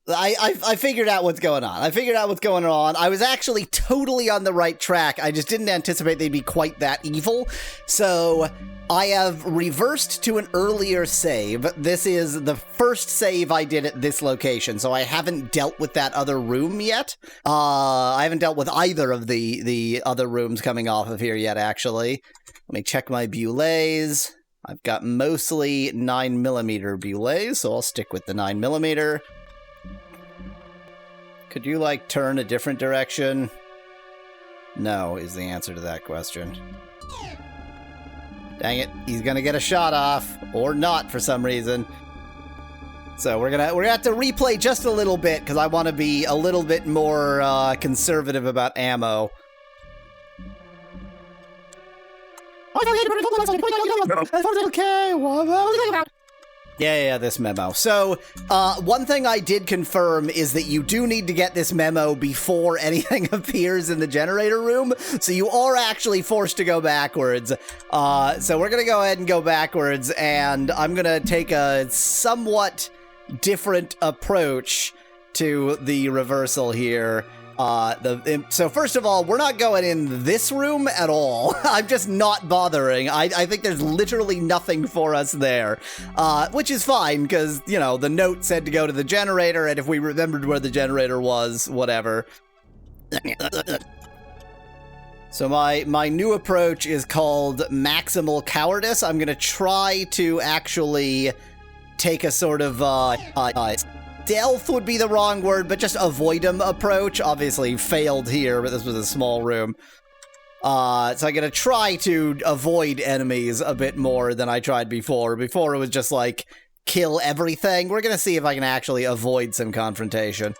I figured out what's going on. I was actually totally on the right track. I just didn't anticipate they'd be quite that evil. So I have reversed to an earlier save. This is the first save I did at this location, so I haven't dealt with that other room yet. I haven't dealt with either of the other rooms coming off of here yet, actually. Let me check my bullets. I've got mostly 9mm bullets, so I'll stick with the 9mm. Could you, like, turn a different direction? No, is the answer to that question. Dang it, he's gonna get a shot off, or not for some reason. So we're gonna have to replay just a little bit, because I want to be a little bit more conservative about ammo. Okay, Yeah, this memo. So, one thing I did confirm is that you do need to get this memo before anything appears in the generator room, so you are actually forced to go backwards. So we're gonna go ahead and go backwards, and I'm gonna take a somewhat different approach to the reversal here. So first of all, we're not going in this room at all. I'm just not bothering. I think there's literally nothing for us there, which is fine, because, you know, the note said to go to the generator, and if we remembered where the generator was, whatever. So my new approach is called Maximal Cowardice. I'm gonna try to actually take a sort of, stealth would be the wrong word, but just avoid them approach. Obviously failed here, but this was a small room. So I'm gonna try to avoid enemies a bit more than I tried before. Before it was just like, kill everything. We're gonna see if I can actually avoid some confrontation.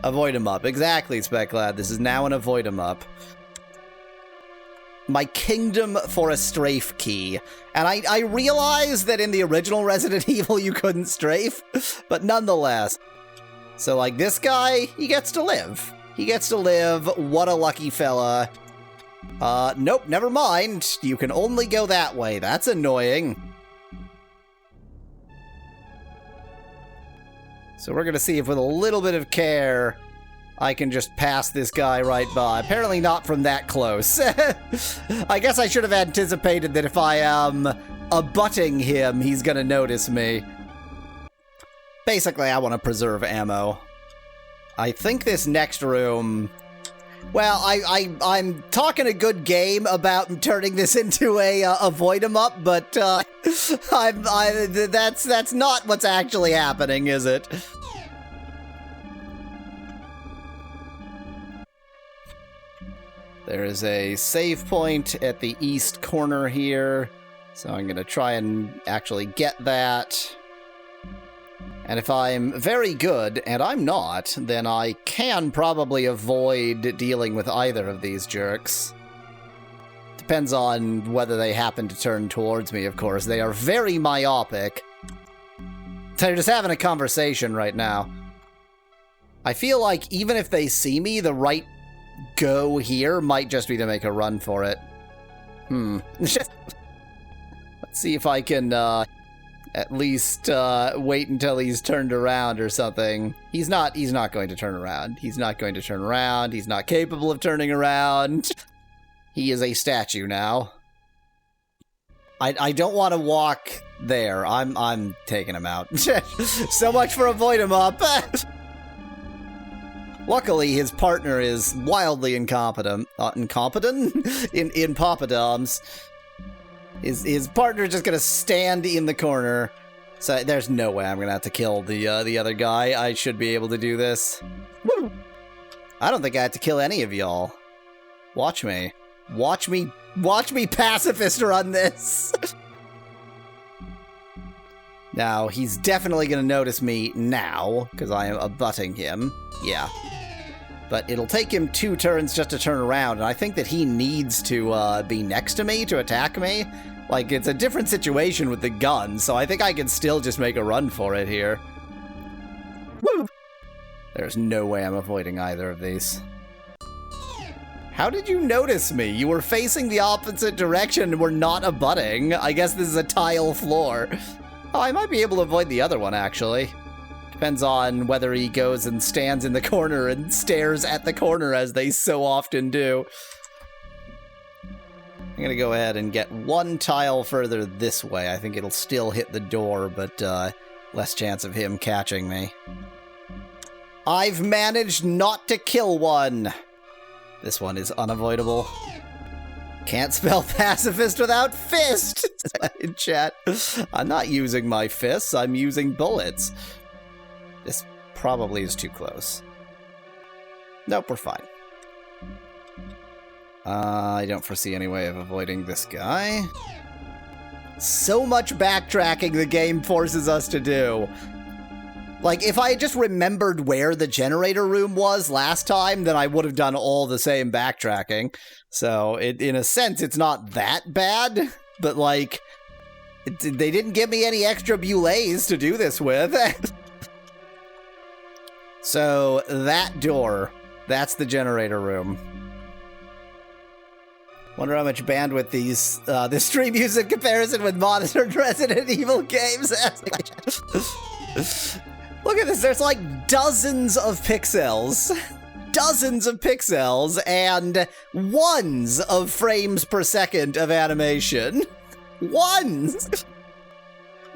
Avoid 'em up. Exactly, Speclad. This is now an avoid 'em up. My kingdom for a strafe key. And I realize that in the original Resident Evil you couldn't strafe, but nonetheless. So, like, this guy, he gets to live. He gets to live. What a lucky fella. Nope, never mind. You can only go that way. That's annoying. So we're gonna see if with a little bit of care I can just pass this guy right by. Apparently not from that close. I guess I should have anticipated that if I am abutting him, he's gonna notice me. Basically, I want to preserve ammo. I think this next room... Well, I'm talking a good game about turning this into a avoid 'em up, but that's not what's actually happening, is it? There is a save point at the east corner here, so I'm going to try and actually get that. And if I'm very good, and I'm not, then I can probably avoid dealing with either of these jerks. Depends on whether they happen to turn towards me, of course. They are very myopic. They're just having a conversation right now. I feel like even if they see me, the right go here might just be to make a run for it. Let's see if I can at least wait until he's turned around or something. He's not going to turn around. He's not going to turn around. He's not capable of turning around. He is a statue now. I don't want to walk there. I'm taking him out. So much for avoid him up. Luckily, his partner is wildly incompetent. Incompetent? In Papadoms. His partner is just gonna stand in the corner. So there's no way I'm gonna have to kill the other guy. I should be able to do this. Woo! I don't think I have to kill any of y'all. Watch me. Watch me pacifist run this. Now, he's definitely gonna notice me now, because I am abutting him. Yeah. But it'll take him 2 turns just to turn around, and I think that he needs to be next to me to attack me. Like, it's a different situation with the gun, so I think I can still just make a run for it here. Woo! There's no way I'm avoiding either of these. How did you notice me? You were facing the opposite direction and were not abutting. I guess this is a tile floor. Oh, I might be able to avoid the other one, actually. Depends on whether he goes and stands in the corner and stares at the corner, as they so often do. I'm gonna go ahead and get one tile further this way. I think it'll still hit the door, but less chance of him catching me. I've managed not to kill one. This one is unavoidable. Can't spell pacifist without fist in chat. I'm not using my fists, I'm using bullets. This probably is too close. Nope, we're fine. I don't foresee any way of avoiding this guy. So much backtracking the game forces us to do. Like, if I had just remembered where the generator room was last time, then I would have done all the same backtracking. So, in a sense, it's not that bad, but, like, they didn't give me any extra bullets to do this with. So, that door, that's the generator room. Wonder how much bandwidth this stream uses in comparison with monitored Resident Evil games. Look at this, there's like dozens of pixels. Dozens of pixels and ones of frames per second of animation. Ones!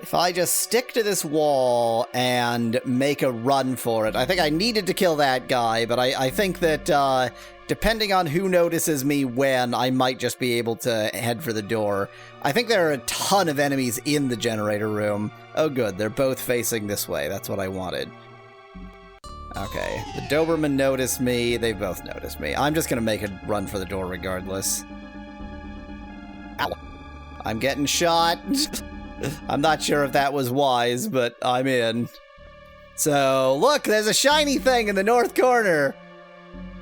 If I just stick to this wall and make a run for it, I think I needed to kill that guy, but I think that depending on who notices me when, I might just be able to head for the door. I think there are a ton of enemies in the generator room. Oh good, they're both facing this way. That's what I wanted. Okay, the Doberman noticed me. They both noticed me. I'm just gonna make a run for the door regardless. Ow. I'm getting shot. I'm not sure if that was wise, but I'm in. So, look, there's a shiny thing in the north corner.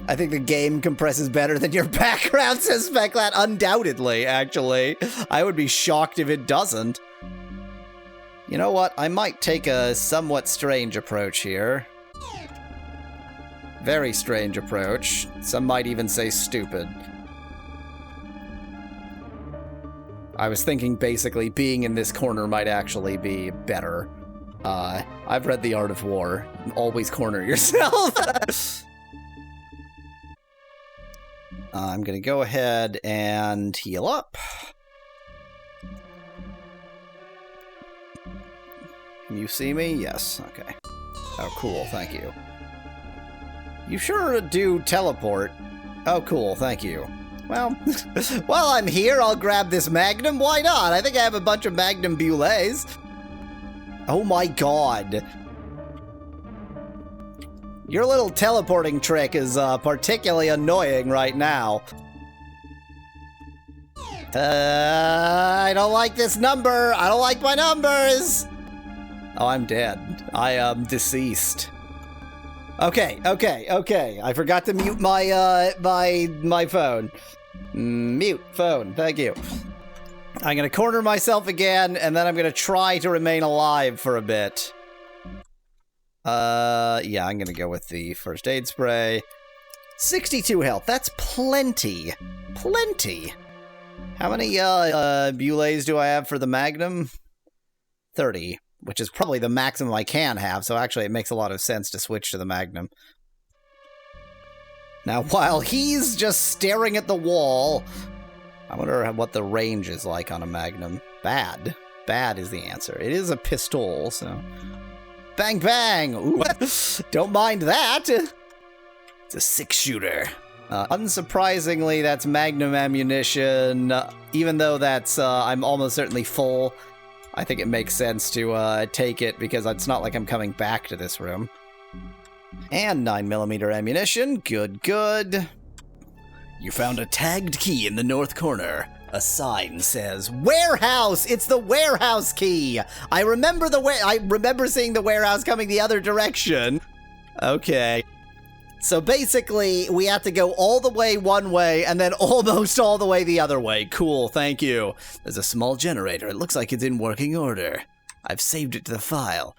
I think the game compresses better than your background, says Specklat. Undoubtedly, actually. I would be shocked if it doesn't. You know what? I might take a somewhat strange approach here. Very strange approach. Some might even say stupid. I was thinking basically being in this corner might actually be better. I've read The Art of War. Always corner yourself. I'm gonna go ahead and heal up. Can you see me? Yes, okay. Oh, cool, thank you. You sure do teleport. Oh, cool, thank you. Well, while I'm here, I'll grab this Magnum. Why not? I think I have a bunch of Magnum Bullets. Oh my god. Your little teleporting trick is particularly annoying right now. I don't like this number. I don't like my numbers. Oh, I'm dead. I am deceased. Okay. I forgot to mute my my phone. Mute phone. Thank you. I'm gonna corner myself again, and then I'm gonna try to remain alive for a bit. Yeah, I'm gonna go with the first aid spray. 62 health. That's plenty. Plenty. How many bullets do I have for the Magnum? 30. Which is probably the maximum I can have, so actually it makes a lot of sense to switch to the Magnum. Now, while he's just staring at the wall, I wonder what the range is like on a Magnum. Bad. Bad is the answer. It is a pistol, so... Bang, bang! Ooh, don't mind that! It's a 6-shooter. Unsurprisingly, that's Magnum ammunition. Even though that's, I'm almost certainly full, I think it makes sense to take it because it's not like I'm coming back to this room. And 9mm ammunition. Good, good. You found a tagged key in the north corner. A sign says, warehouse! It's the warehouse key! I remember seeing the warehouse coming the other direction. Okay. So basically, we have to go all the way one way and then almost all the way the other way. Cool, thank you. There's a small generator. It looks like it's in working order. I've saved it to the file.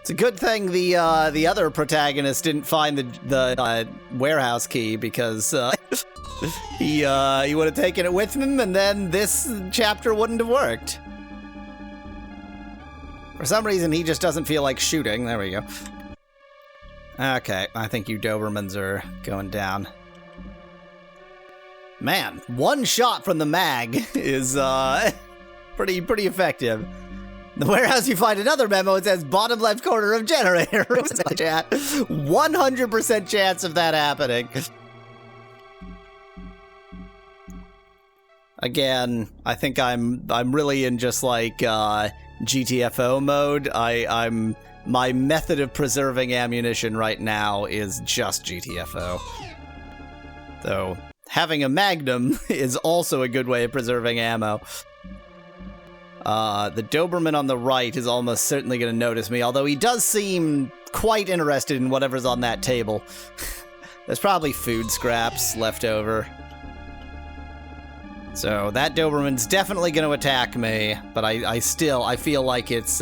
It's a good thing the other protagonist didn't find the warehouse key because he would have taken it with him and then this chapter wouldn't have worked. For some reason, he just doesn't feel like shooting. There we go. Okay, I think you Dobermans are going down. Man, one shot from the mag is pretty effective. In the warehouse, you find another memo. It says bottom left corner of generator. Chat. 100% chance of that happening. Again, I think I'm really in just like GTFO mode. My method of preserving ammunition right now is just GTFO. Though having a Magnum is also a good way of preserving ammo. The Doberman on the right is almost certainly going to notice me, although he does seem quite interested in whatever's on that table. There's probably food scraps left over. So that Doberman's definitely going to attack me, but I feel like it's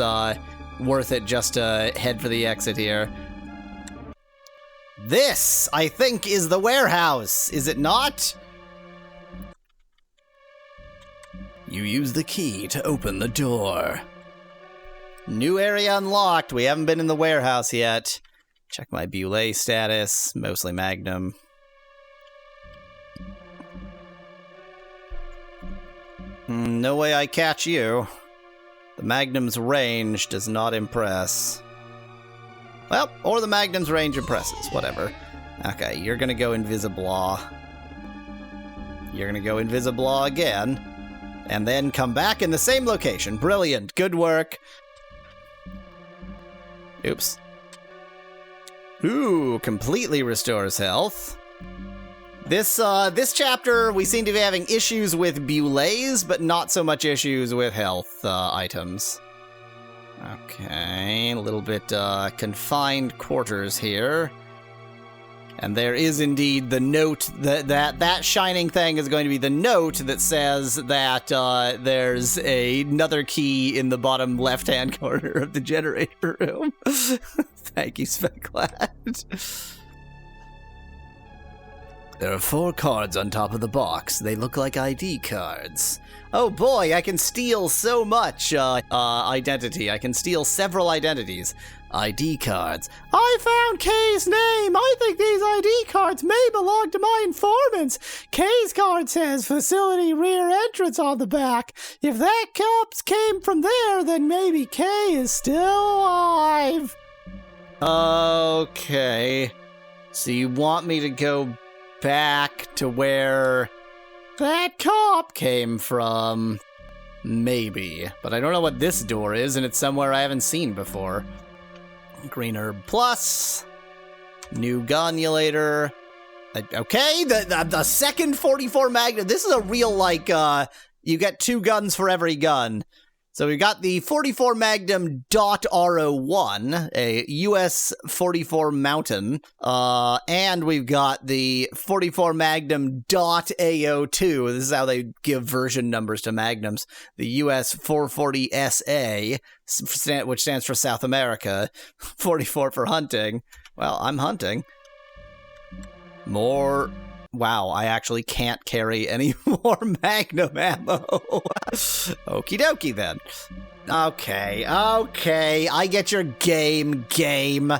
worth it just to head for the exit here. This, I think, is the warehouse, is it not? You use the key to open the door. New area unlocked. We haven't been in the warehouse yet. Check my Bulle status. Mostly Magnum. No way I catch you. The Magnum's range does not impress. Well, or the Magnum's range impresses. Whatever. Okay, you're gonna go invisible. You're gonna go invisible again. And then come back in the same location. Brilliant. Good work. Oops. Ooh, completely restores health. This chapter, we seem to be having issues with Bulles, but not so much issues with health items. Okay, a little bit confined quarters here. And there is indeed the note that shining thing is going to be the note that says that there's another key in the bottom left-hand corner of the generator room. Thank you, Speclad. There are 4 cards on top of the box. They look like ID cards. Oh boy, I can steal so much identity. I can steal several identities. ID cards. I found Kay's name. I think these ID cards may belong to my informants. Kay's card says facility rear entrance on the back. If that cops came from there, then maybe Kay is still alive. Okay. So you want me to go back to where that cop came from? Maybe. But I don't know what this door is, and it's somewhere I haven't seen before. Green herb plus. New gunulator. Okay, the second 44 Magnum. This is a real, like, you get 2 guns for every gun. So we've got the 44 Magnum .R01, a US 44 Mountain, and we've got the 44 Magnum .AO2. This is how they give version numbers to Magnums. The US 440 SA, which stands for South America, 44 for hunting. Well, I'm hunting. More. Wow, I actually can't carry any more Magnum ammo. Okie dokie then. Okay, I get your game. This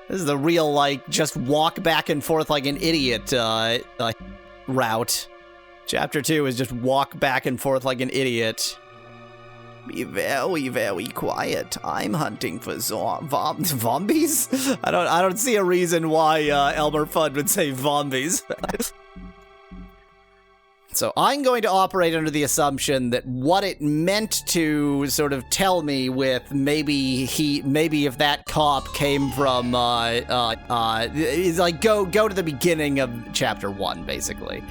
is the real, like, just walk back and forth like an idiot route. Chapter 2 is just walk back and forth like an idiot. Be very, very quiet. I'm hunting for zombies? I don't see a reason why Elmer Fudd would say zombies. So I'm going to operate under the assumption that what it meant to sort of tell me with maybe if that cop came from is like go to the beginning of chapter 1, basically.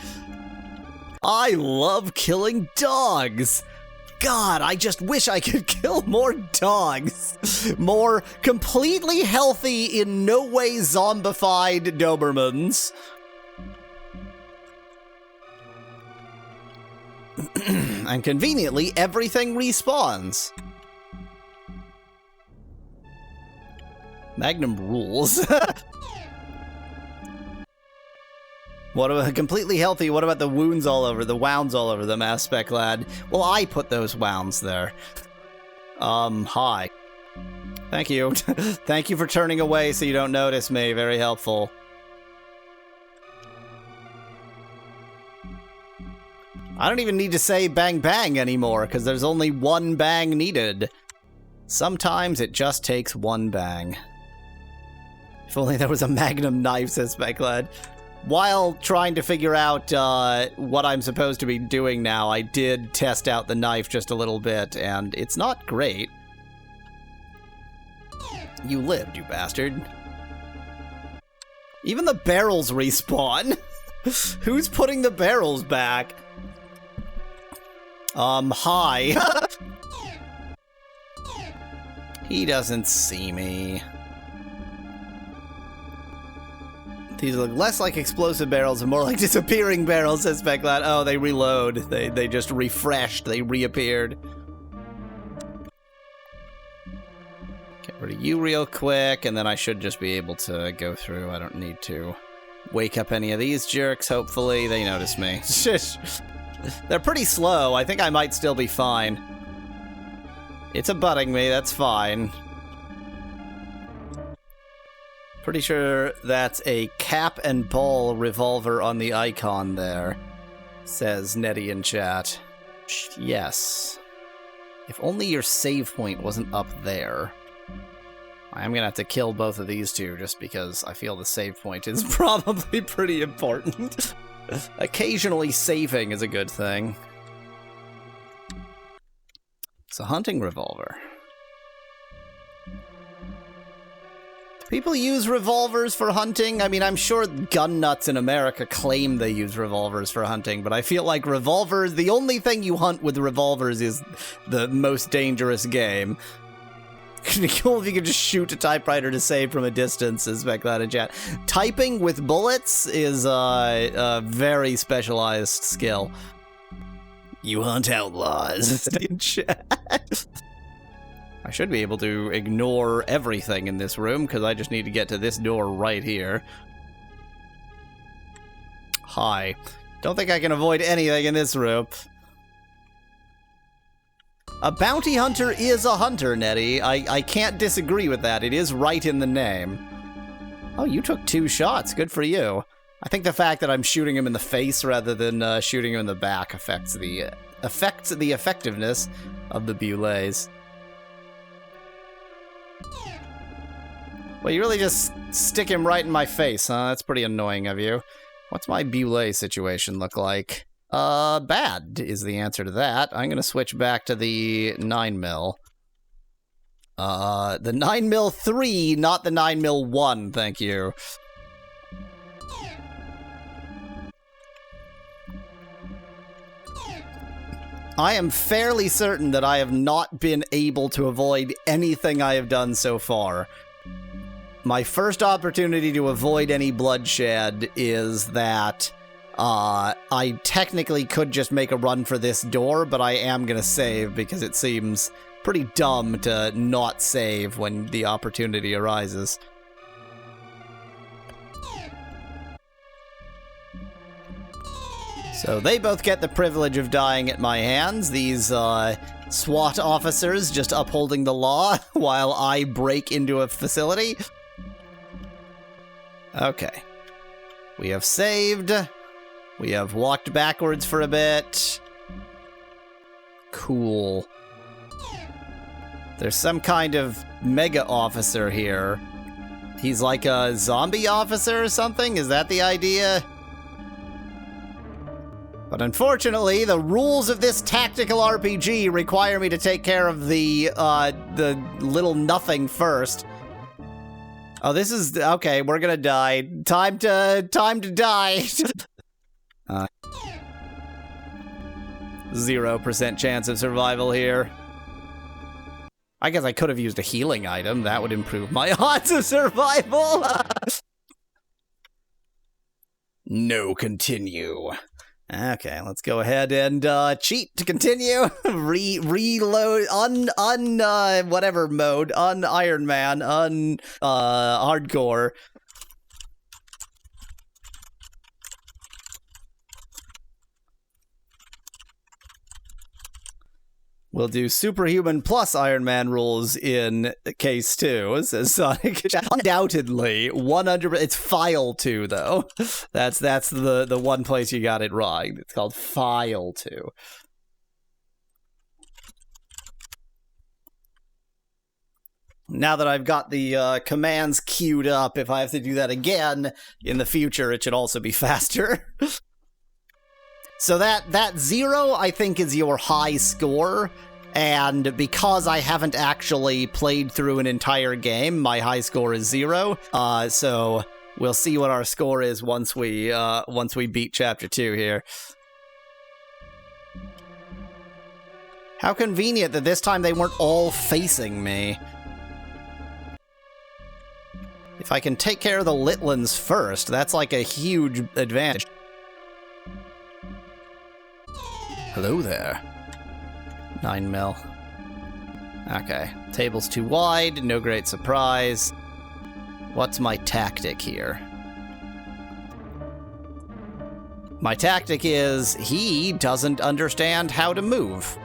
I love killing dogs. God, I just wish I could kill more dogs. More completely healthy, in no way zombified Dobermans. And conveniently, everything respawns. Magnum rules. What about completely healthy? What about the wounds all over, the wounds all over them, Aspect Lad? Well, I put those wounds there. Hi. Thank you. Thank you for turning away so you don't notice me. Very helpful. I don't even need to say bang bang anymore, because there's only one bang needed. Sometimes it just takes one bang. If only there was a magnum knife, says Specklad. While trying to figure out what I'm supposed to be doing now, I did test out the knife just a little bit, and it's not great. You lived, you bastard. Even the barrels respawn. Who's putting the barrels back? Hi. He doesn't see me. These look less like explosive barrels and more like disappearing barrels, says Specklad. Oh, they reload. They just refreshed. They reappeared. Get rid of you real quick, and then I should just be able to go through. I don't need to wake up any of these jerks, hopefully. They notice me. They're pretty slow. I think I might still be fine. It's abutting me. That's fine. Pretty sure that's a cap and ball revolver on the icon there, says Nettie in chat. Yes. If only your save point wasn't up there. I'm gonna have to kill both of these two just because I feel the save point is probably pretty important. Occasionally saving is a good thing. It's a hunting revolver. People use revolvers for hunting. I mean, I'm sure gun nuts in America claim they use revolvers for hunting, but I feel like revolvers, the only thing you hunt with revolvers is the most dangerous game. It'd be cool if you could just shoot a typewriter to save from a distance, is Specklad in chat. Typing with bullets is a very specialized skill. You hunt outlaws, in chat. I should be able to ignore everything in this room, because I just need to get to this door right here. Hi. Don't think I can avoid anything in this room. A bounty hunter is a hunter, Nettie. I can't disagree with that. It is right in the name. Oh, you took 2 shots. Good for you. I think the fact that I'm shooting him in the face rather than shooting him in the back affects the effectiveness of the bullets. Well, you really just stick him right in my face, huh? That's pretty annoying of you. What's my bulle situation look like? Bad is the answer to that. I'm gonna switch back to the 9mm. The 9mm 3, not the 9mm 1, thank you. I am fairly certain that I have not been able to avoid anything I have done so far. My first opportunity to avoid any bloodshed is that I technically could just make a run for this door, but I am going to save because it seems pretty dumb to not save when the opportunity arises. So they both get the privilege of dying at my hands, these SWAT officers just upholding the law while I break into a facility. Okay. We have saved. We have walked backwards for a bit. Cool. There's some kind of mega officer here. He's like a zombie officer or something? Is that the idea? But unfortunately, the rules of this tactical RPG require me to take care of the little nothing first. Oh, this is... Okay, we're gonna die. Time to die. 0% chance of survival here. I guess I could have used a healing item. That would improve my odds of survival. No, continue. Okay, let's go ahead and cheat to continue. Reload whatever mode, Iron Man, hardcore. We'll do superhuman plus Iron Man rules in case 2, says Sonic. Undoubtedly, 100%. It's file 2, though. That's the one place you got it wrong. It's called file 2. Now that I've got the commands queued up, if I have to do that again in the future, it should also be faster. So that 0, I think, is your high score, and because I haven't actually played through an entire game, my high score is 0. So we'll see what our score is once we beat Chapter 2 here. How convenient that this time they weren't all facing me. If I can take care of the Litlins first, that's like a huge advantage. Hello there. 9 mil. Okay. Table's too wide, no great surprise. What's my tactic here? My tactic is he doesn't understand how to move.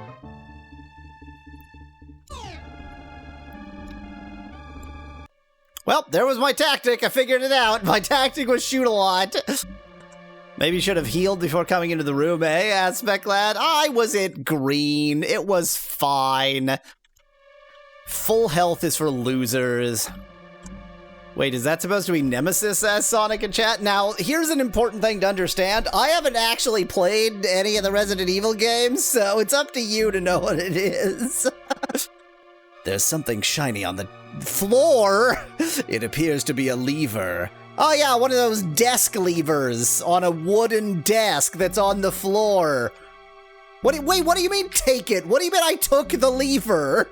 Well, there was my tactic. I figured it out. My tactic was shoot a lot. Maybe should have healed before coming into the room, eh, Aspect Lad? I was at green. It was fine. Full health is for losers. Wait, is that supposed to be Nemesis, as Sonic in chat? Now, here's an important thing to understand. I haven't actually played any of the Resident Evil games, so it's up to you to know what it is. There's something shiny on the floor. It appears to be a lever. Oh yeah, one of those desk levers on a wooden desk that's on the floor. Wait, what do you mean take it? What do you mean I took the lever?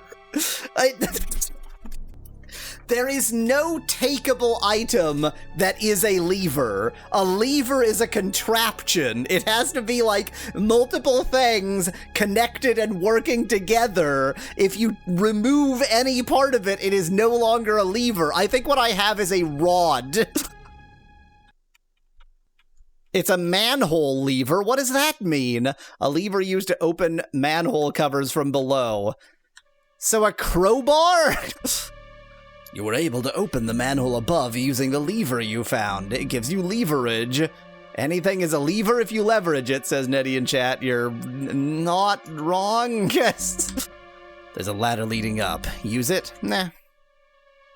There is no takeable item that is a lever. A lever is a contraption. It has to be like multiple things connected and working together. If you remove any part of it, it is no longer a lever. I think what I have is a rod. It's a manhole lever. What does that mean? A lever used to open manhole covers from below. So a crowbar? You were able to open the manhole above using the lever you found. It gives you leverage. Anything is a lever if you leverage it, says Nettie in chat. You're not wrong. Yes. There's a ladder leading up. Use it? Nah.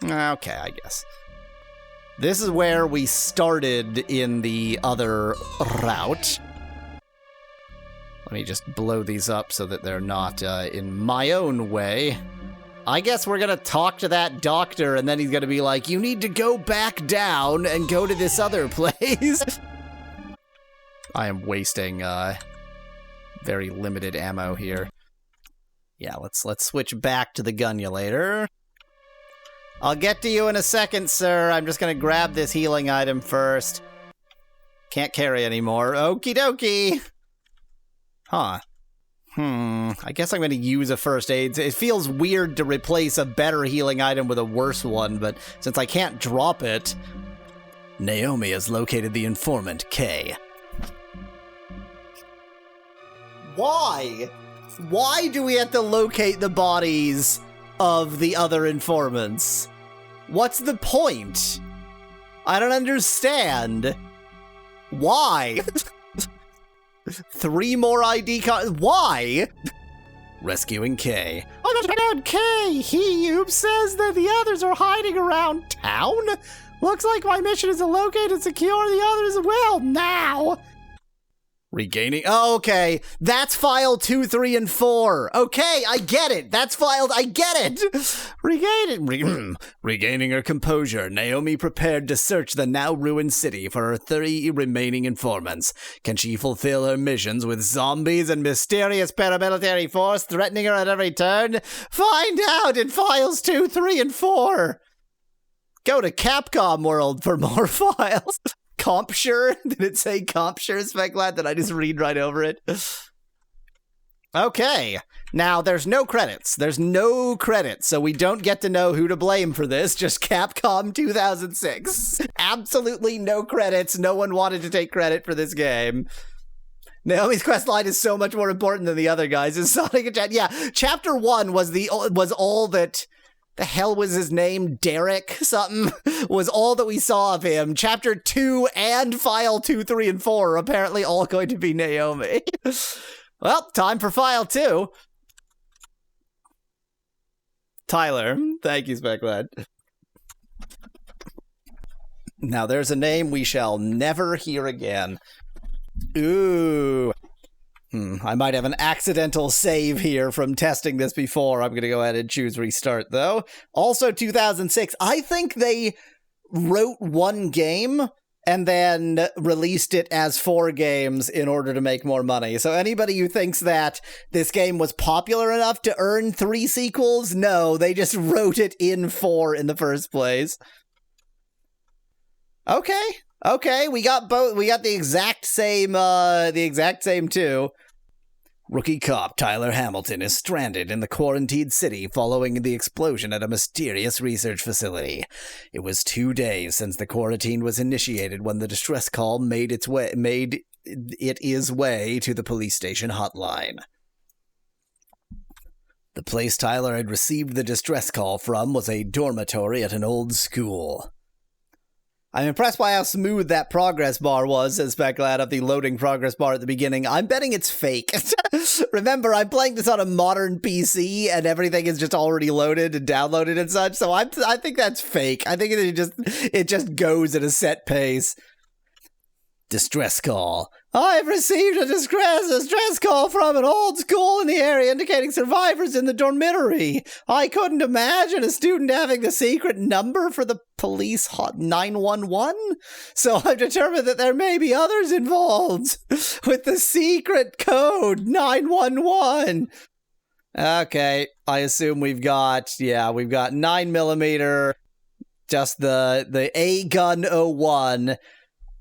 Okay, I guess. This is where we started in the other route. Let me just blow these up so that they're not in my own way. I guess we're gonna talk to that doctor, and then he's gonna be like, you need to go back down and go to this other place. I am wasting very limited ammo here. Yeah, let's switch back to the gunulator. I'll get to you in a second, sir. I'm just gonna grab this healing item first. Can't carry anymore. Okie dokie. Huh. I guess I'm going to use a first aid. It feels weird to replace a better healing item with a worse one, but since I can't drop it... Naomi has located the informant, K. Why? Why do we have to locate the bodies of the other informants? What's the point? I don't understand. Why? 3 more ID cards. Why? Rescuing K. I'm about K. He who says that the others are hiding around town. Looks like my mission is to locate and secure the others well now. Regaining. Oh, okay. That's file 2, 3, and 4. Okay, I get it. That's filed. I get it. Regaining her composure, Naomi prepared to search the now ruined city for her 3 remaining informants. Can she fulfill her missions with zombies and mysterious paramilitary force threatening her at every turn? Find out in files 2, 3, and 4. Go to Capcom World for more files. Compsure? Did it say Compsure, Specglad? Did I just read right over it? Okay. Now, there's no credits. There's no credits, so we don't get to know who to blame for this. Just Capcom 2006. Absolutely no credits. No one wanted to take credit for this game. Naomi's quest line is so much more important than the other guys. Is Sonic and yeah, chapter 1 was all that. The hell was his name? Derek something was all that we saw of him. Chapter 2 and file 2, 3, and 4 are apparently all going to be Naomi. Well, time for file 2. Tyler, thank you, Specklad. Now there's a name we shall never hear again. Ooh. I might have an accidental save here from testing this before. I'm going to go ahead and choose restart, though. Also 2006. I think they wrote one game and then released it as 4 games in order to make more money. So anybody who thinks that this game was popular enough to earn 3 sequels, no, they just wrote it in 4 in the first place. Okay, we got both. We got the exact same 2. Rookie cop Tyler Hamilton is stranded in the quarantined city following the explosion at a mysterious research facility. It was 2 days since the quarantine was initiated when the distress call made its way to the police station hotline. The place Tyler had received the distress call from was a dormitory at an old school. I'm impressed by how smooth that progress bar was, says Specklad of the loading progress bar at the beginning. I'm betting it's fake. Remember, I'm playing this on a modern PC, and everything is just already loaded and downloaded and such, so I think that's fake. I think it just goes at a set pace. Distress call. I've received a distress call from an old school in the area indicating survivors in the dormitory. I couldn't imagine a student having the secret number for the police hot 911, so I've determined that there may be others involved with the secret code 911. Okay, I assume we've got 9mm, just the A-Gun 01.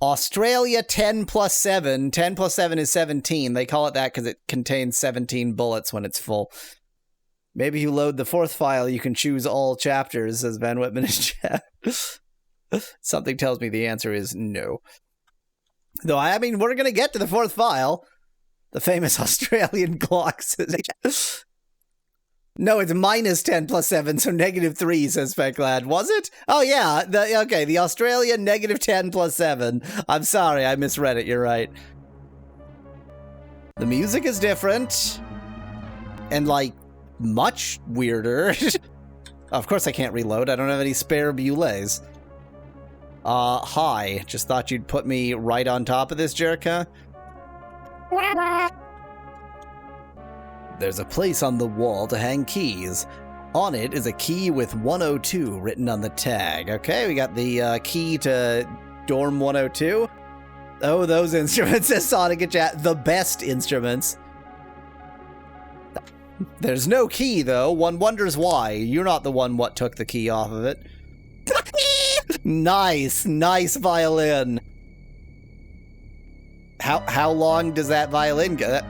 Australia 10 plus 7. 10 plus 7 is 17. They call it that because it contains 17 bullets when it's full. Maybe you load the 4th file, you can choose all chapters, says Van Whitman in chat. Something tells me the answer is no. Though, I mean, we're going to get to the 4th file. The famous Australian Glocks. No, it's minus 10 plus 7, so -3, says Specklad. Was it? Oh, yeah. The Australian -10 plus 7. I'm sorry, I misread it. You're right. The music is different. And, like, much weirder. Of course I can't reload. I don't have any spare bullets. Hi. Just thought you'd put me right on top of this jerk, huh? There's a place on the wall to hang keys. On it is a key with 102 written on the tag. Okay, we got the key to Dorm 102. Oh, those instruments, says Sonic in chat. The best instruments. There's no key, though. One wonders why. You're not the one what took the key off of it. Nice violin. How long does that violin go?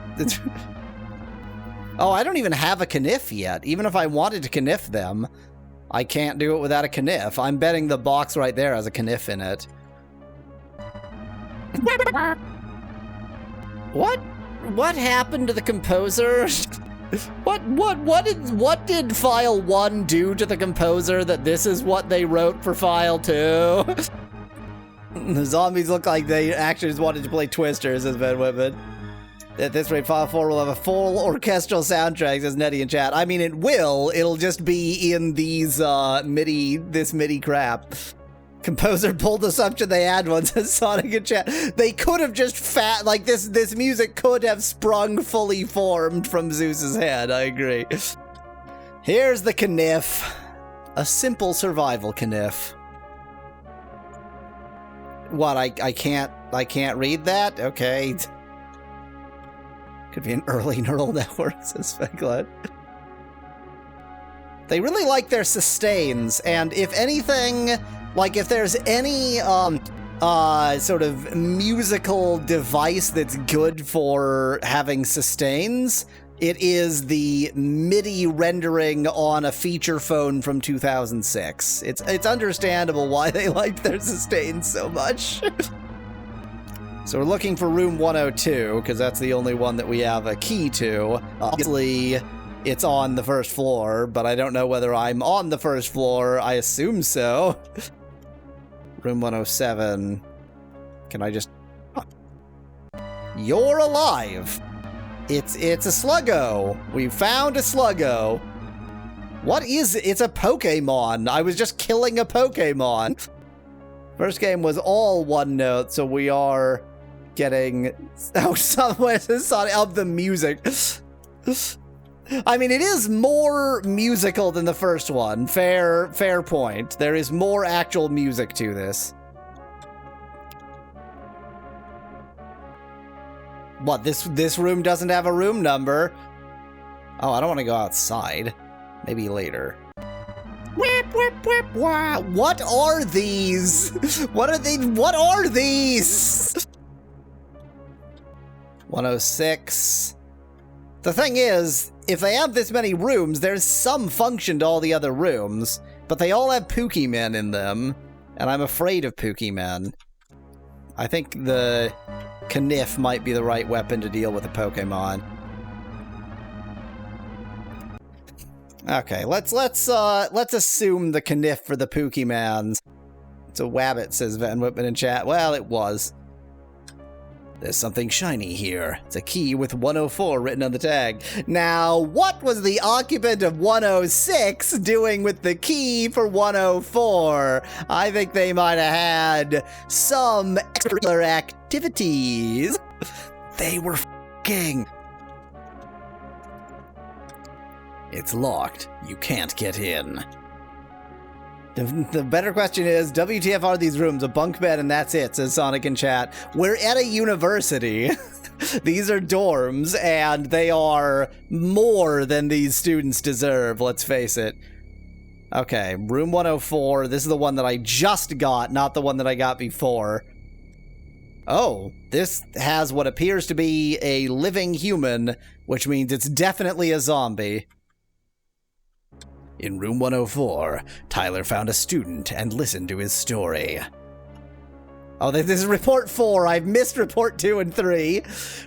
Oh, I don't even have a kniff yet. Even if I wanted to kniff them, I can't do it without a kniff. I'm betting the box right there has a kniff in it. What happened to the composer? What did file 1 do to the composer that this is what they wrote for file 2? The zombies look like they actually just wanted to play Twister, says Van Whitman. At this rate, file 4 will have a full orchestral soundtrack, says Nettie in chat. I mean, it will. It'll just be in these MIDI crap. Composer pulled assumption they had one, says Sonic in chat. They could have just this music could have sprung fully formed from Zeus's head. I agree. Here's the kniff. A simple survival kniff. What, I can't read that? Okay. Could be an early neural network, says Specklad. They really like their sustains, and if anything, like if there's any sort of musical device that's good for having sustains, it is the MIDI rendering on a feature phone from 2006. It's understandable why they liked their sustains so much. So we're looking for room 102, because that's the only one that we have a key to. Obviously, it's on the first floor, but I don't know whether I'm on the first floor. I assume so. Room 107. Can I just... You're alive! It's a sluggo. We found a sluggo. What is it? It's a Pokemon. I was just killing a Pokemon. First game was all one note, so we are getting... Oh, somewhere of the music. I mean, it is more musical than the first one. Fair point. There is more actual music to this. What, this room doesn't have a room number? Oh, I don't want to go outside. Maybe later. Whip, whip, whip, wow. What are these? What are these? 106. The thing is, if they have this many rooms, there's some function to all the other rooms, but they all have Pokemon in them, and I'm afraid of Pokemon. I think the Kniff might be the right weapon to deal with a Pokemon. Okay, let's assume the Kniff for the Pokemons. It's a Wabbit, says Van Whitman in chat. Well, it was. There's something shiny here. It's a key with 104 written on the tag. Now, what was the occupant of 106 doing with the key for 104? I think they might have had some extracurricular activities. They were f***ing. It's locked. You can't get in. The better question is, WTF are these rooms? A bunk bed and that's it, says Sonic in chat. We're at a university. These are dorms, and they are more than these students deserve, let's face it. Okay, room 104. This is the one that I just got, not the one that I got before. Oh, this has what appears to be a living human, which means it's definitely a zombie. In room 104, Tyler found a student and listened to his story. Oh, this is report 4. I've missed report 2 and 3.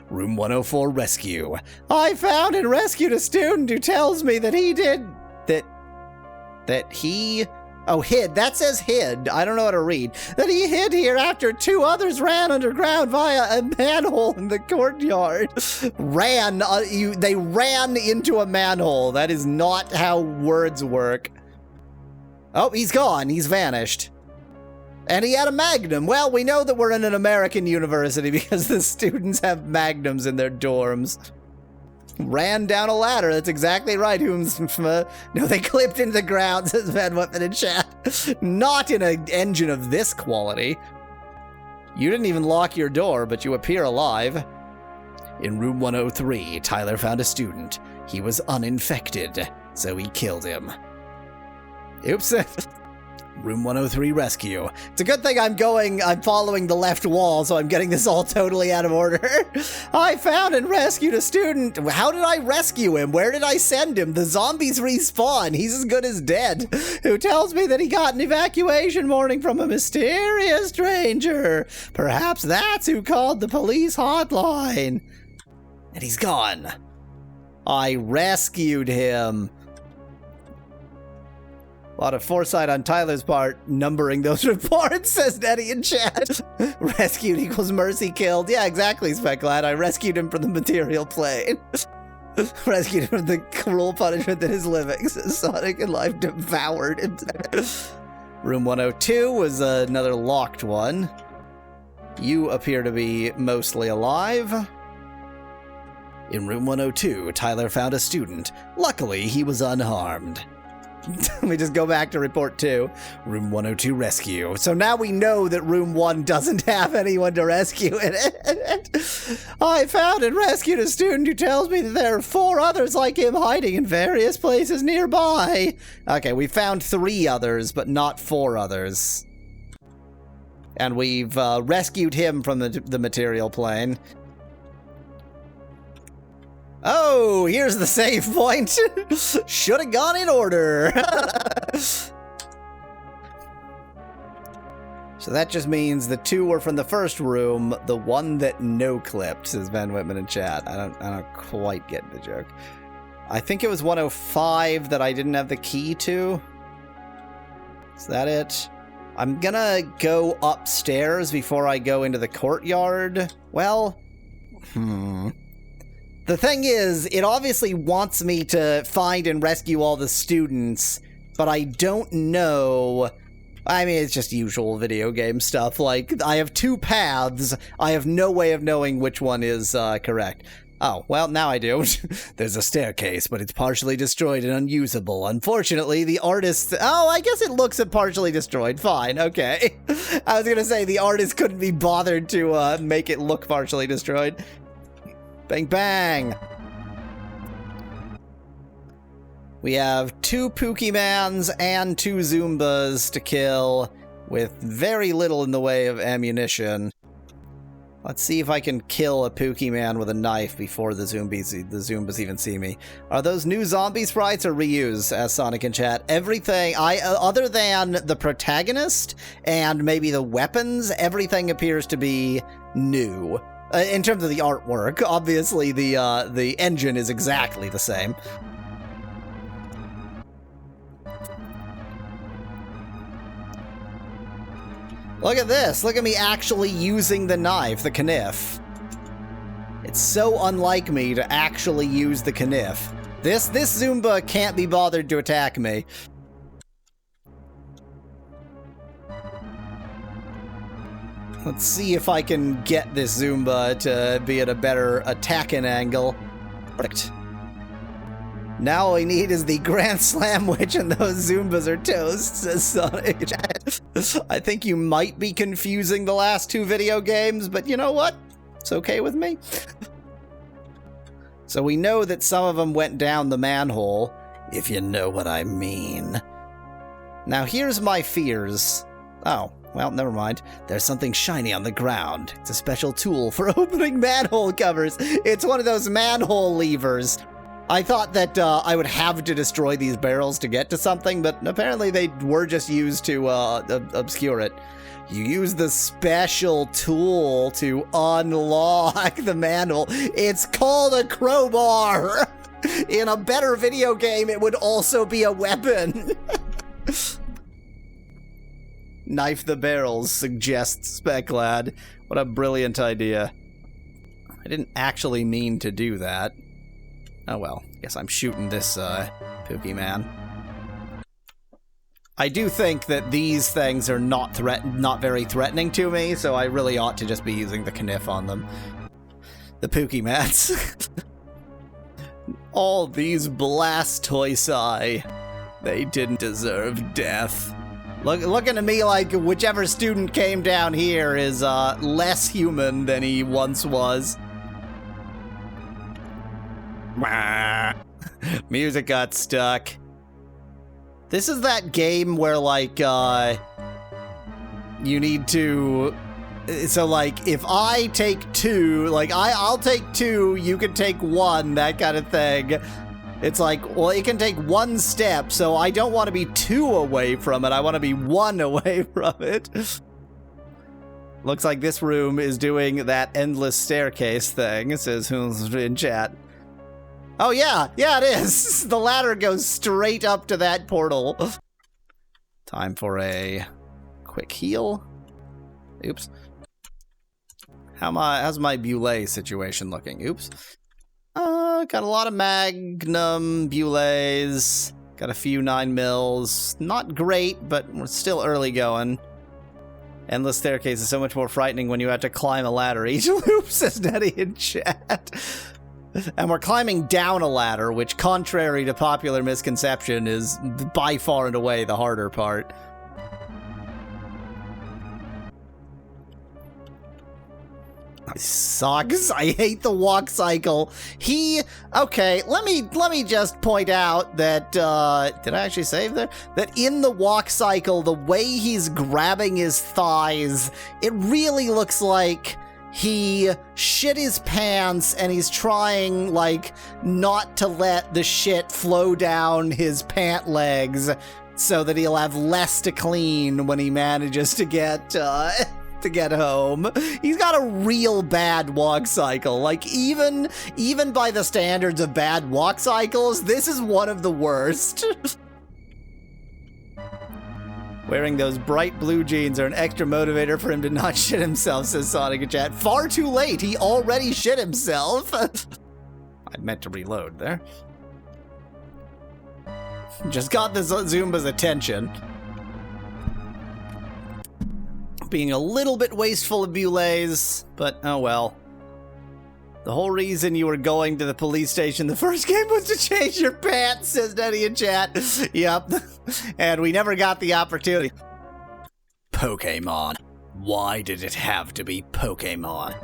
Room 104 rescue. I found and rescued a student who tells me that he did... That he... Oh, hid. That says hid. I don't know how to read. That he hid here after 2 others ran underground via a manhole in the courtyard. Ran. They ran into a manhole. That is not how words work. Oh, he's gone. He's vanished. And he had a magnum. Well, we know that we're in an American university because the students have magnums in their dorms. Ran down a ladder. That's exactly right. No, they clipped into the ground, says Van Weapon in chat. Not in an engine of this quality. You didn't even lock your door, but you appear alive. In room 103, Tyler found a student. He was uninfected, so he killed him. Oops. Room 103 rescue. It's a good thing I'm following the left wall, so I'm getting this all totally out of order. I found and rescued a student. How did I rescue him? Where did I send him? The zombies respawn. He's as good as dead. Who tells me that he got an evacuation warning from a mysterious stranger. Perhaps that's who called the police hotline. And he's gone. I rescued him. A lot of foresight on Tyler's part, numbering those reports, says Nettie in chat. Rescued equals mercy killed. Yeah, exactly, Specklat. I rescued him from the material plane. Rescued him from the cruel punishment that is living, says Sonic, and life devoured him. Room 102 was another locked one. You appear to be mostly alive. In room 102, Tyler found a student. Luckily, he was unharmed. Let me just go back to report 2. Room 102 rescue. So now we know that room 1 doesn't have anyone to rescue in it. I found and rescued a student who tells me that there are 4 others like him hiding in various places nearby. Okay, we found 3 others, but not 4 others. And we've rescued him from the material plane. Oh, here's the save point. Should have gone in order. So that just means the 2 were from the first room, the one that no-clipped, says Ben Whitman in chat. I don't quite get the joke. I think it was 105 that I didn't have the key to. Is that it? I'm gonna go upstairs before I go into the courtyard. Well, the thing is, it obviously wants me to find and rescue all the students, but I don't know. I mean, it's just usual video game stuff. Like, I have 2 paths. I have no way of knowing which one is correct. Oh, well, now I do. There's a staircase, but it's partially destroyed and unusable. Unfortunately, the artist... Oh, I guess it looks partially destroyed. Fine, okay. I was gonna say, the artist couldn't be bothered to make it look partially destroyed. Bang, bang! We have 2 Pokemans and 2 Zoombas to kill, with very little in the way of ammunition. Let's see if I can kill a Pokemon with a knife before the Zoombas even see me. Are those new zombie sprites or reuse? As Sonic in chat. Everything, other than the protagonist and maybe the weapons, everything appears to be new. In terms of the artwork, obviously the engine is exactly the same. Look at this. Look at me actually using the knife, the kniff. It's so unlike me to actually use the kniff. This Zoomba can't be bothered to attack me. Let's see if I can get this Zoomba to be at a better attacking angle. Perfect. Now all we need is the Grand Slam Witch and those Zoombas are toast, says Sonic. I think you might be confusing the last 2 video games, but you know what? It's okay with me. So we know that some of them went down the manhole, if you know what I mean. Now here's my fears. Oh, well, never mind. There's something shiny on the ground. It's a special tool for opening manhole covers. It's one of those manhole levers. I thought that I would have to destroy these barrels to get to something, but apparently they were just used to obscure it. You use the special tool to unlock the manhole. It's called a crowbar! In a better video game, it would also be a weapon. Knife the barrels, suggests Speclad. What a brilliant idea. I didn't actually mean to do that. Oh well, guess I'm shooting this Pokemon. I do think that these things are not very threatening to me, so I really ought to just be using the kniff on them. The Pokemats. All these Blastoise. They didn't deserve death. Looking at me like whichever student came down here is less human than he once was. Music got stuck. This is that game where, like, you need to... So, like, if I take 2, like, I'll take 2, you can take 1, that kind of thing. It's like, well, it can take 1 step, so I don't want to be 2 away from it. I want to be 1 away from it. Looks like this room is doing that endless staircase thing. It says who's in chat. Oh, yeah, it is. The ladder goes straight up to that portal. Time for a quick heal. Oops. How's my Beulah situation looking? Oops. Got a lot of Magnum Beulahs. Got a few 9mm. Not great, but we're still early going. Endless staircase is so much more frightening when you have to climb a ladder each loop, says Nettie in chat. And we're climbing down a ladder, which, contrary to popular misconception, is by far and away the harder part. Sucks. I hate the walk cycle. Okay, let me just point out that, did I actually save there? That in the walk cycle, the way he's grabbing his thighs, it really looks like he shit his pants and he's trying, like, not to let the shit flow down his pant legs. so that he'll have less to clean when he manages to get home. He's got a real bad walk cycle. Like, even by the standards of bad walk cycles, this is one of the worst. Wearing those bright blue jeans are an extra motivator for him to not shit himself, says Sonic in chat. Far too late, he already shit himself. I meant to reload there. Just got the Zumba's attention. Being a little bit wasteful of Bulays, but oh well. The whole reason you were going to the police station the first game was to change your pants, says Nettie in chat. Yep. And we never got the opportunity. Pokemon. Why did it have to be Pokemon?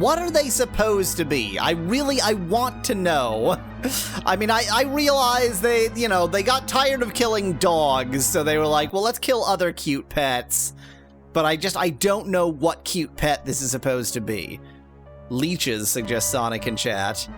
What are they supposed to be? I want to know. I mean, I realize they got tired of killing dogs, so they were like, well, let's kill other cute pets. But I don't know what cute pet this is supposed to be. Leeches, suggests Sonic in chat.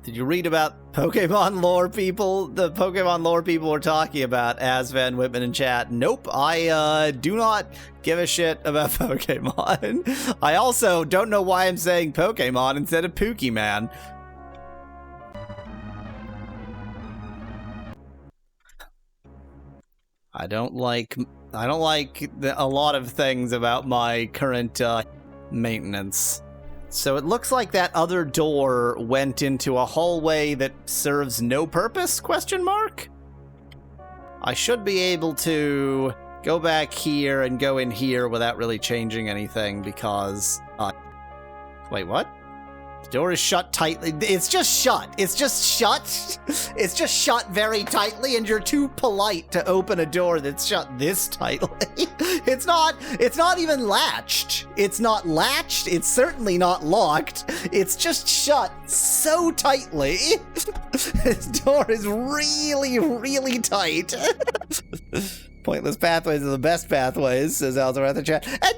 Did you read about Pokemon lore people? The Pokemon lore people were talking about, as Van Whitman in chat. Nope, I do not give a shit about Pokemon. I also don't know why I'm saying Pokemon instead of Pokemon. I don't like a lot of things about my current maintenance. So it looks like that other door went into a hallway that serves no purpose, question mark? I should be able to go back here and go in here without really changing anything because... wait, what? The door is shut tightly. It's just shut. It's just shut. It's just shut very tightly, and you're too polite to open a door that's shut this tightly. It's not even latched. It's not latched. It's certainly not locked. It's just shut so tightly. This door is really, really tight. Pointless pathways are the best pathways, says Alzarath in chat. And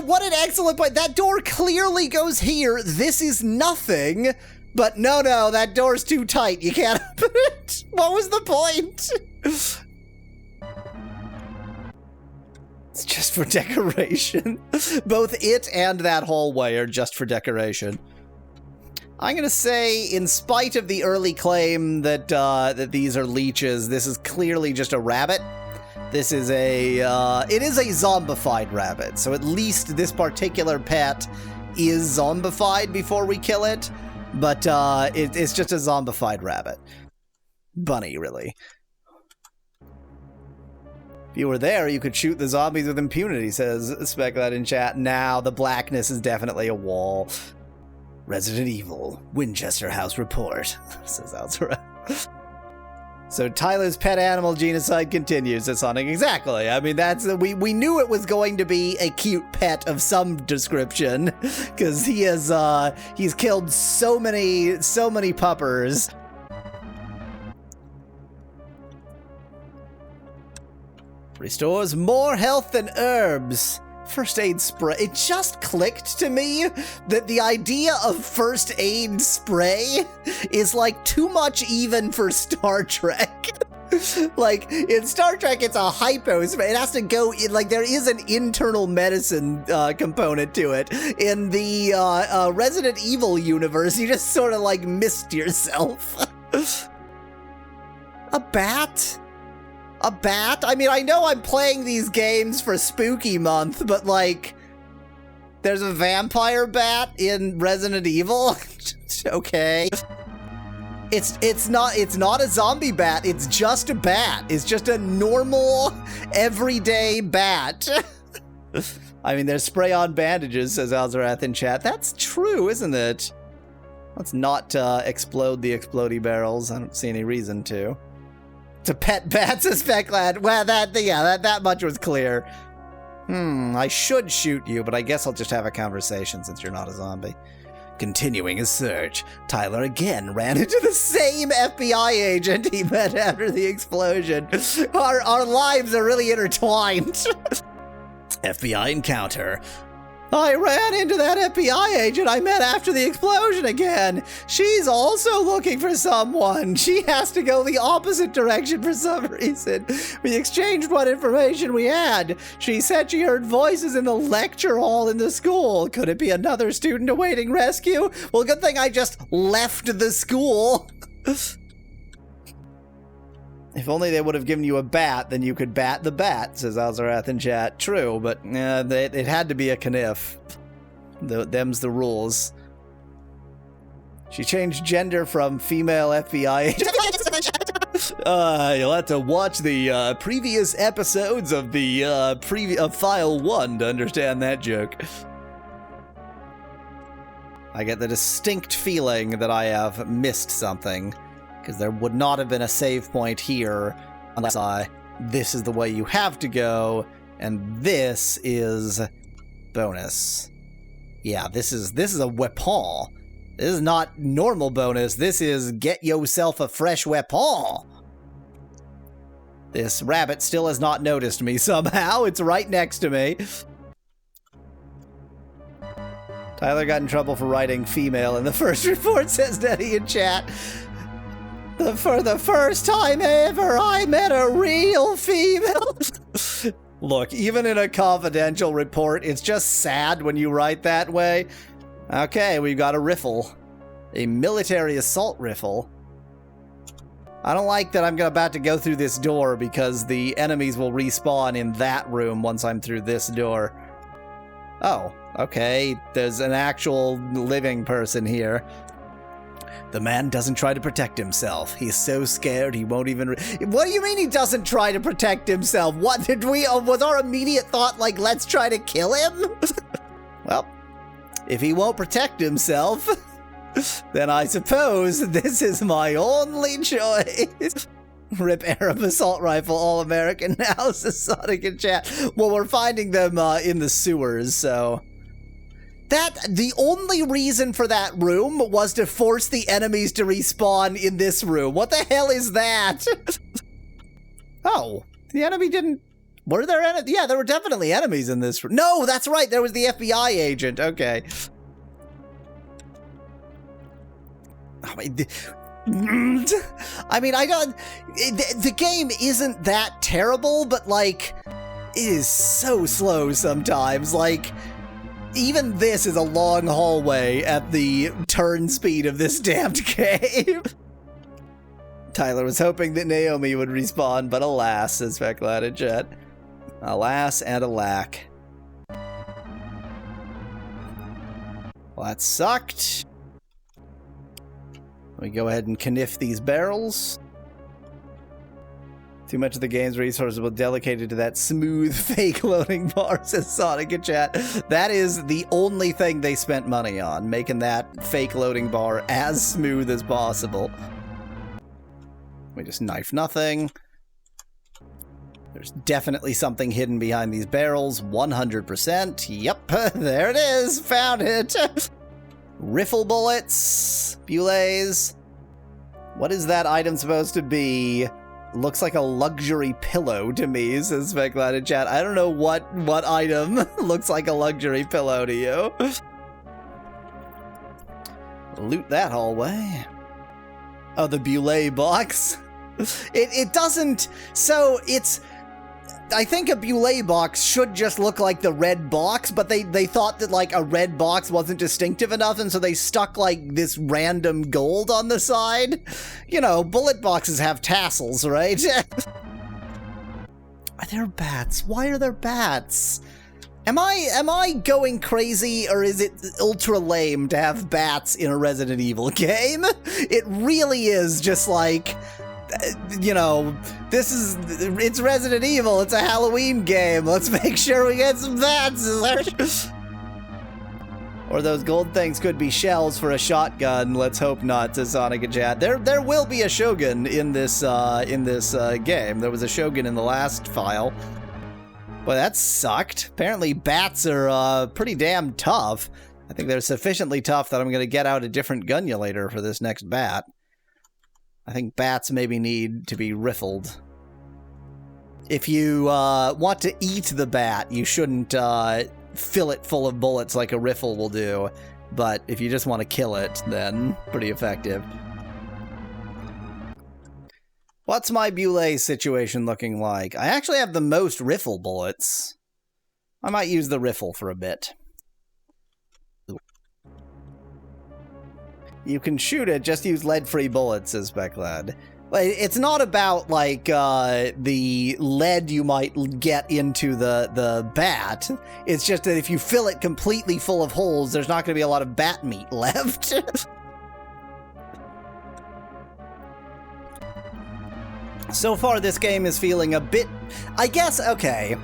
what an excellent point. That door clearly goes here. This is nothing. But no, that door's too tight. You can't open it. What was the point? It's just for decoration. Both it and that hallway are just for decoration. I'm gonna say, in spite of the early claim that that these are leeches, this is clearly just a rabbit. This is it is a zombified rabbit, so at least this particular pet is zombified before we kill it, but it's just a zombified rabbit. Bunny, really. If you were there, you could shoot the zombies with impunity, says Speculate in chat. Now, the blackness is definitely a wall. Resident Evil, Winchester House report, says Alzara. So Tyler's pet animal genocide continues, says Sonic. Exactly. I mean, we knew it was going to be a cute pet of some description, because he's killed so many puppers. Restores more health than herbs. First aid spray. It just clicked to me that the idea of first aid spray is like too much even for Star Trek. Like, in Star Trek, it's a hypo spray. It has to go in, like, there is an internal medicine component to it. In the Resident Evil universe, you just sort of, like, missed yourself. A bat? A bat? I mean, I know I'm playing these games for Spooky Month, but, like, there's a vampire bat in Resident Evil? Okay. It's not a zombie bat, it's just a bat. It's just a normal, everyday bat. I mean, there's spray-on bandages, says Alzarath in chat. That's true, isn't it? Let's not explode the explodey barrels. I don't see any reason to. To pet bats, a spec lad. Well, that much was clear. I should shoot you, but I guess I'll just have a conversation since you're not a zombie. Continuing his search, Tyler again ran into the same FBI agent he met after the explosion. Our lives are really intertwined. FBI encounter. I ran into that FBI agent I met after the explosion again. She's also looking for someone. She has to go the opposite direction for some reason. We exchanged what information we had. She said she heard voices in the lecture hall in the school. Could it be another student awaiting rescue? Well, good thing I just left the school. If only they would have given you a bat, then you could bat the bat, says Alzarath in chat. True, but it had to be a Kniff. Them's the rules. She changed gender from female FBI agent. You'll have to watch the previous episodes of the of File 1 to understand that joke. I get the distinct feeling that I have missed something. Because there would not have been a save point here unless this is the way you have to go, and this is bonus. Yeah, this is a weapon. This is not normal bonus. This is get yourself a fresh weapon. This rabbit still has not noticed me somehow. It's right next to me. Tyler got in trouble for writing female in the first report, says Nettie in chat. For the first time ever, I met a real female. Look, even in a confidential report, it's just sad when you write that way. Okay, we've got a riffle. A military assault riffle. I don't like that I'm about to go through this door because the enemies will respawn in that room once I'm through this door. Oh, okay. There's an actual living person here. The man doesn't try to protect himself. He's so scared he won't even... What do you mean he doesn't try to protect himself? What did we... was our immediate thought like, let's try to kill him? Well, if he won't protect himself, then I suppose this is my only choice. Rip Arab assault rifle, all-American now, says Sonic in chat. Well, we're finding them in the sewers, so... The only reason for that room was to force the enemies to respawn in this room. What the hell is that? Oh, the enemy didn't... Were there enemies? Yeah, there were definitely enemies in this room. No, that's right, there was the FBI agent. Okay. I mean, I don't... The game isn't that terrible, but, like, it is so slow sometimes. Like... Even this is a long hallway at the turn speed of this damned game. Tyler was hoping that Naomi would respawn, but alas, says Fecklad in chat. Alas and alack. Well, that sucked. Let me go ahead and Kniff these barrels. Too much of the game's resources was dedicated to that smooth fake loading bar, says Sonic in chat. That is the only thing they spent money on, making that fake loading bar as smooth as possible. We just knife nothing. There's definitely something hidden behind these barrels, 100%. Yep, there it is, found it. Riffle bullets, bullets. What is that item supposed to be? Looks like a luxury pillow to me, says Fecklad in chat. I don't know what item looks like a luxury pillow to you. Loot that hallway. Oh, the Bulle box. It doesn't... So, it's... I think a Bulle box should just look like the red box, but they thought that, like, a red box wasn't distinctive enough, and so they stuck, like, this random gold on the side. You know, bullet boxes have tassels, right? Are there bats? Why are there bats? Am I going crazy, or is it ultra lame to have bats in a Resident Evil game? It really is just like... You know, it's Resident Evil, it's a Halloween game, let's make sure we get some bats. Or those gold things could be shells for a shotgun, let's hope not, says Sonic and chat. There will be a Shogun in this game. There was a Shogun in the last file. Well, that sucked. Apparently bats are pretty damn tough. I think they're sufficiently tough that I'm going to get out a different gunulator for this next bat. I think bats maybe need to be riffled. If you want to eat the bat, you shouldn't fill it full of bullets like a riffle will do. But if you just want to kill it, then pretty effective. What's my Bulle situation looking like? I actually have the most riffle bullets. I might use the riffle for a bit. You can shoot it, just use lead-free bullets, says Becklad. It's not about, like, the lead you might get into the bat. It's just that if you fill it completely full of holes, there's not going to be a lot of bat meat left. So far, this game is feeling a bit... I guess, okay.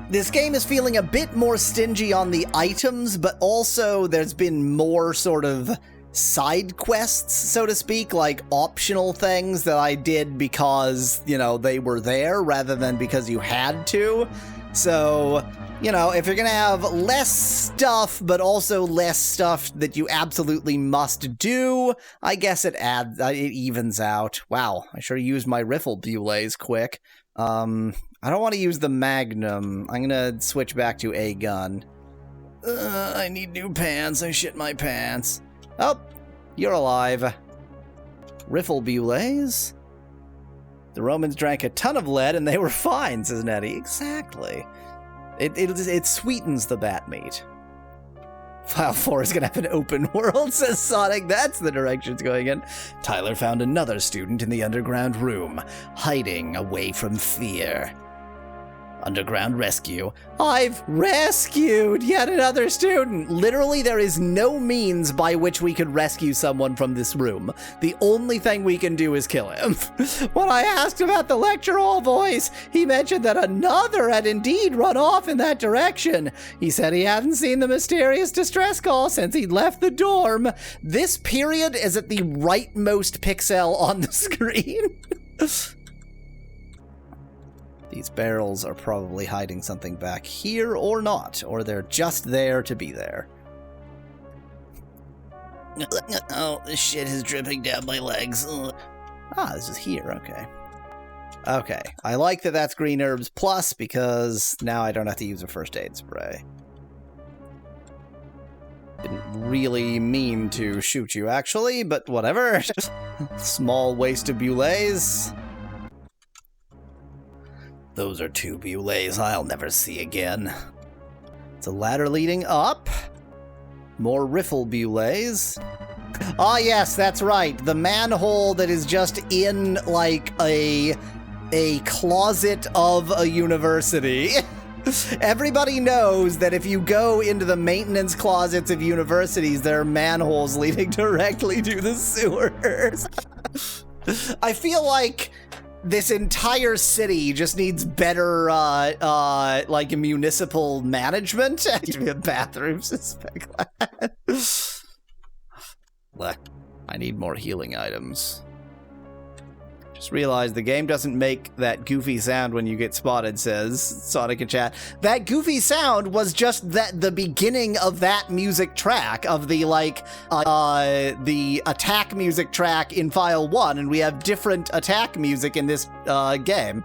This game is feeling a bit more stingy on the items, but also there's been more sort of side quests, so to speak, like optional things that I did because, you know, they were there rather than because you had to. So, you know, if you're gonna have less stuff, but also less stuff that you absolutely must do, I guess it evens out. Wow, I sure used my riffle Bulles quick. I don't want to use the Magnum. I'm gonna switch back to a gun. I need new pants. I shit my pants. Oh, you're alive. Riffle Bulles? The Romans drank a ton of lead and they were fine, says Nettie. Exactly. It sweetens the bat meat. File 4 is going to have an open world, says Sonic. That's the direction it's going in. Tyler found another student in the underground room, hiding away from fear. Underground rescue. I've rescued yet another student. Literally, there is no means by which we could rescue someone from this room. The only thing we can do is kill him. When I asked about the lecture hall voice, he mentioned that another had indeed run off in that direction. He said he hadn't seen the mysterious distress call since he'd left the dorm. This period is at the rightmost pixel on the screen. These barrels are probably hiding something back here or not, or they're just there to be there. Oh, this shit is dripping down my legs. Ah, this is here, okay. Okay, I like that that's Green Herbs Plus because now I don't have to use a first aid spray. Didn't really mean to shoot you, actually, but whatever. Small waste of Bulles. Those are 2 Bulles I'll never see again. It's a ladder leading up. More riffle Bulles. Ah, yes, that's right. The manhole that is just in, like, a closet of a university. Everybody knows that if you go into the maintenance closets of universities, there are manholes leading directly to the sewers. I feel like this entire city just needs better, like, municipal management. Bathrooms. Look, I need more healing items. Just realized the game doesn't make that goofy sound when you get spotted, says Sonic in chat. That goofy sound was just the beginning of that music track, of the, like, the attack music track in File 1, and we have different attack music in this game.